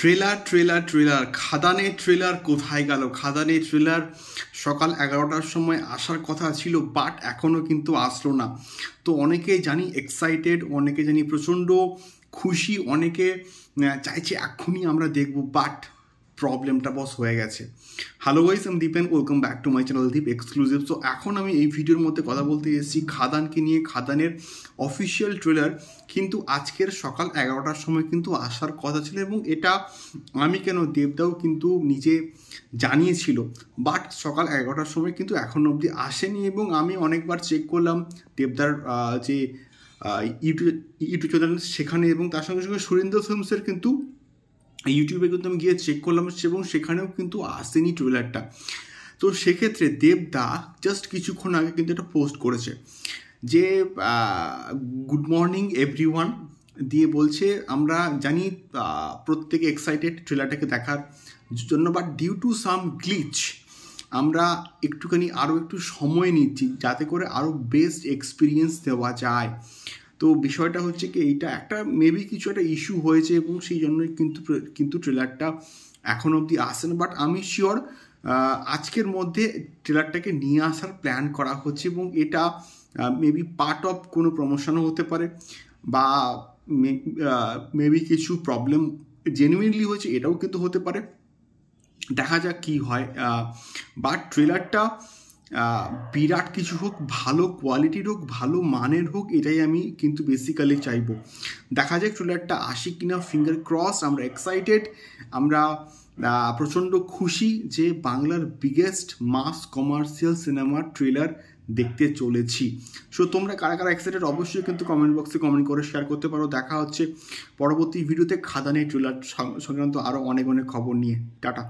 Trailer trailer trailer খাদানের trailer কোথায় গেল? খাদানের trailer সকাল 11টার সময় আসার কথা ছিল, বাট এখনও কিন্তু আসলো না। তো অনেকে জানি এক্সাইটেড, অনেকে জানি প্রচণ্ড খুশি, অনেকে চাইছে এক্ষুনি আমরা দেখব, বাট প্রবলেমটা বস হয়ে গেছে। হ্যালো গাইস, আমি Deep and welcome back to my channel Deep exclusive. So এখন আমি এই ভিডিওর মধ্যে কথা বলতে এসেছি খাদানকে নিয়ে। খাদানের অফিসিয়াল ট্রেলার কিন্তু আজকের সকাল 11টার সময় কিন্তু আসার কথা ছিল, এবং এটা আমি কেন দেবদাও কিন্তু নিজে জানিয়েছিল, বাট সকাল 11টার সময় কিন্তু এখনো অবধি আসেনি। এবং আমি অনেকবার চেক করলাম দেবদার যে ইউটিউব চ্যানেল সেখানে, এবং তার সঙ্গে সঙ্গে সুরেন্দ্র ফিল্মসের কিন্তু ইউটিউবে কিন্তু আমি গিয়ে চেক করলাম, এবং সেখানেও কিন্তু আসেনি ট্রেলারটা। তো সেক্ষেত্রে দেবদা জাস্ট কিছুক্ষণ আগে কিন্তু একটা পোস্ট করেছে যে গুড মর্নিং এভরিওয়ান দিয়ে বলছে, আমরা জানি প্রত্যেকে এক্সাইটেড ট্রেলারটাকে দেখার জন্য, but due to some glitch আমরা একটুখানি আরও একটু সময় নিচ্ছি যাতে করে আরও বেস্ট এক্সপিরিয়েন্স দেওয়া যায়। তো বিষয়টা হচ্ছে কি, এইটা একটা মেবি কিছু একটা ইস্যু হয়েছে, এবং সেই জন্যই কিন্তু ট্রেলারটা এখন অবধি আসে না। বাট আমি শিওর আজকের মধ্যে ট্রেলারটাকে নিয়ে আসার প্ল্যান করা হচ্ছে, এবং এটা মেবি পার্ট অফ কোনো প্রমোশনও হতে পারে, বা মেবি কিছু প্রবলেম জেনুইনলি হয়েছে এটাও কিন্তু হতে পারে। দেখা যাক কী হয়। বাট ট্রেলারটা বিরাট কিছু হোক, ভালো কোয়ালিটির হোক, ভালো মানের হোক, এটাই আমি কিন্তু বেসিক্যালি চাইবো। দেখা যাক ট্রেলারটা আসে কিনা, ফিঙ্গার ক্রস। আমরা এক্সাইটেড, আমরা প্রচণ্ড খুশি যে বাংলার বিগেস্ট মাস কমার্শিয়াল সিনেমার ট্রেলার দেখতে চলেছি। সো তোমরা কারা কারা এক্সাইটেড অবশ্যই কিন্তু কমেন্ট বক্সে কমেন্ট করে শেয়ার করতে পারো। দেখা হচ্ছে পরবর্তী ভিডিওতে খাদানের ট্রেলার সংক্রান্ত আরও অনেক অনেক খবর নিয়ে। টাটা।